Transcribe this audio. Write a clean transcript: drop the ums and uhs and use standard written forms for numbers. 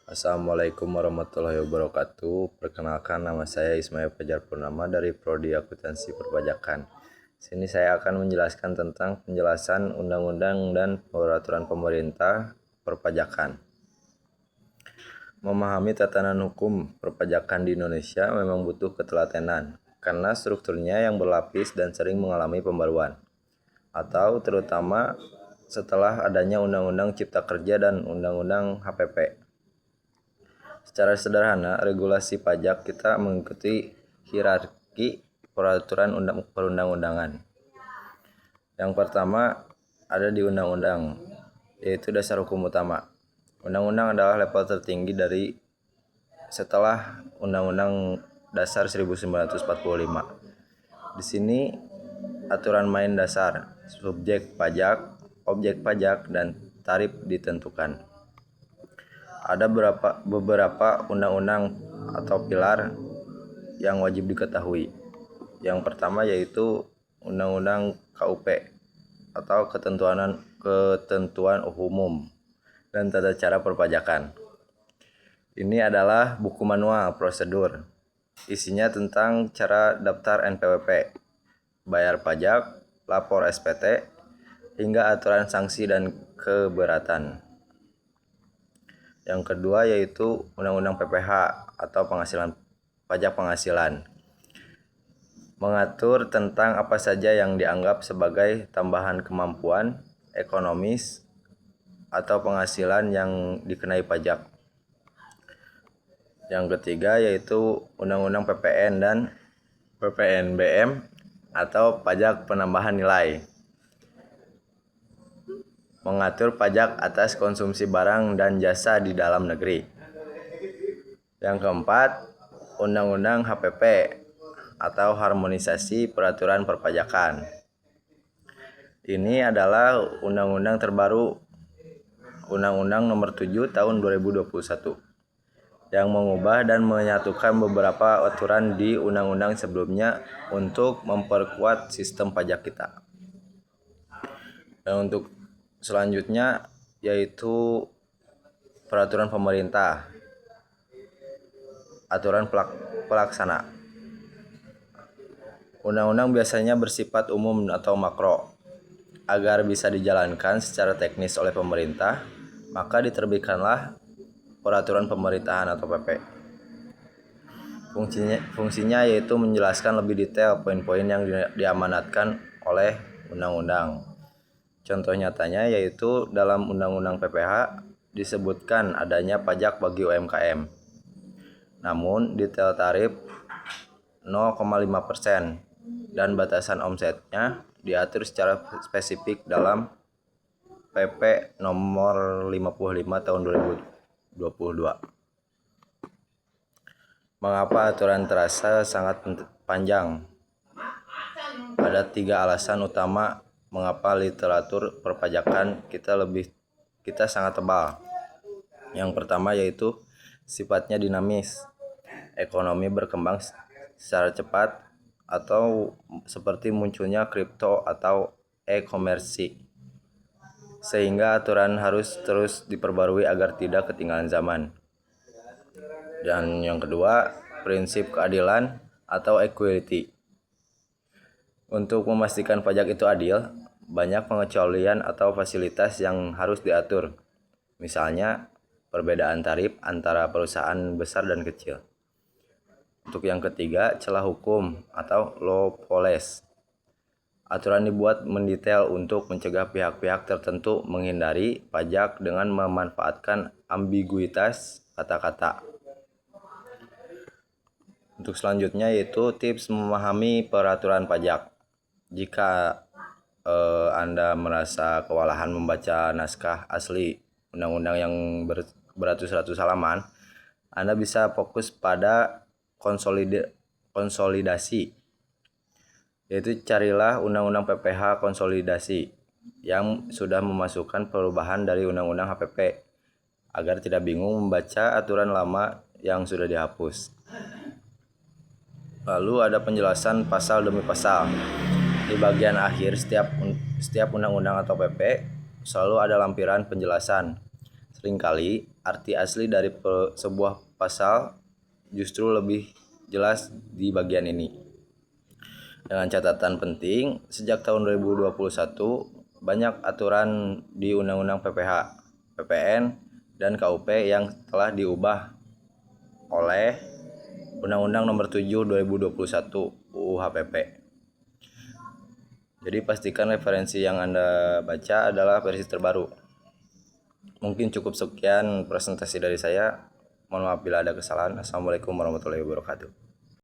Assalamualaikum warahmatullahi wabarakatuh. Perkenalkan, nama saya Ismail Fajar Purnama dari Prodi Akuntansi Perpajakan. Sini saya akan menjelaskan tentang penjelasan undang-undang dan peraturan pemerintah perpajakan. Memahami tatanan hukum perpajakan di Indonesia memang butuh ketelatenan karena strukturnya yang berlapis dan sering mengalami pembaruan, atau terutama setelah adanya Undang-Undang Cipta Kerja dan Undang-Undang HPP. Secara sederhana, regulasi pajak kita mengikuti hierarki peraturan perundang-undangan. Yang pertama ada di undang-undang, yaitu dasar hukum utama. Undang-undang adalah level tertinggi dari setelah Undang-Undang Dasar 1945. Di sini aturan main dasar, subjek pajak, objek pajak, dan tarif ditentukan. Ada beberapa undang-undang atau pilar yang wajib diketahui. Yang pertama yaitu Undang-Undang KUP atau ketentuan umum dan tata cara perpajakan. Ini adalah buku manual prosedur. Isinya tentang cara daftar NPWP, bayar pajak, lapor SPT, hingga aturan sanksi dan keberatan. Yang kedua yaitu Undang-Undang PPH atau pajak penghasilan. Mengatur tentang apa saja yang dianggap sebagai tambahan kemampuan ekonomis atau penghasilan yang dikenai pajak. Yang ketiga yaitu Undang-Undang PPN dan PPNBM atau pajak penambahan nilai. Mengatur pajak atas konsumsi barang dan jasa di dalam negeri. Yang keempat, Undang-Undang HPP atau Harmonisasi Peraturan Perpajakan. Ini adalah undang-undang terbaru, Undang-Undang Nomor 7 Tahun 2021, yang mengubah dan menyatukan beberapa aturan di undang-undang sebelumnya untuk memperkuat sistem pajak kita. Dan untuk selanjutnya yaitu peraturan pemerintah, aturan pelaksana. Undang-undang biasanya bersifat umum atau makro. Agar bisa dijalankan secara teknis oleh pemerintah, maka diterbitkanlah peraturan pemerintahan atau PP. Fungsinya yaitu menjelaskan lebih detail poin-poin yang diamanatkan oleh undang-undang. Contoh nyatanya yaitu dalam Undang-Undang PPH disebutkan adanya pajak bagi UMKM. Namun detail tarif 0,5% dan batasan omsetnya diatur secara spesifik dalam PP nomor 55 tahun 2022. Mengapa aturan terasa sangat panjang? Ada 3 alasan utama mengapa literatur perpajakan kita sangat tebal. Yang pertama yaitu sifatnya dinamis. Ekonomi berkembang secara cepat atau seperti munculnya kripto atau e-komersi, sehingga aturan harus terus diperbarui agar tidak ketinggalan zaman. Dan yang kedua, prinsip keadilan atau equity. Untuk memastikan pajak itu adil, banyak pengecualian atau fasilitas yang harus diatur. Misalnya, perbedaan tarif antara perusahaan besar dan kecil. Untuk yang ketiga, celah hukum atau loopholes. Aturan dibuat mendetail untuk mencegah pihak-pihak tertentu menghindari pajak dengan memanfaatkan ambiguitas kata-kata. Untuk selanjutnya yaitu tips memahami peraturan pajak. Jika Anda merasa kewalahan membaca naskah asli undang-undang yang beratus-ratus halaman, Anda bisa fokus pada konsolidasi, yaitu carilah Undang-Undang PPH konsolidasi yang sudah memasukkan perubahan dari Undang-Undang HPP agar tidak bingung membaca aturan lama yang sudah dihapus. Lalu ada penjelasan pasal demi pasal. Di bagian akhir setiap undang-undang atau PP selalu ada lampiran penjelasan Seringkali arti asli dari sebuah pasal justru lebih jelas di bagian ini. Dengan catatan penting, sejak tahun 2021 banyak aturan di Undang-Undang PPH, PPN, dan KUP yang telah diubah oleh Undang-Undang Nomor 7 2021 UU HPP. Jadi pastikan referensi yang Anda baca adalah versi terbaru. Mungkin cukup sekian presentasi dari saya. Mohon maaf bila ada kesalahan. Assalamualaikum warahmatullahi wabarakatuh.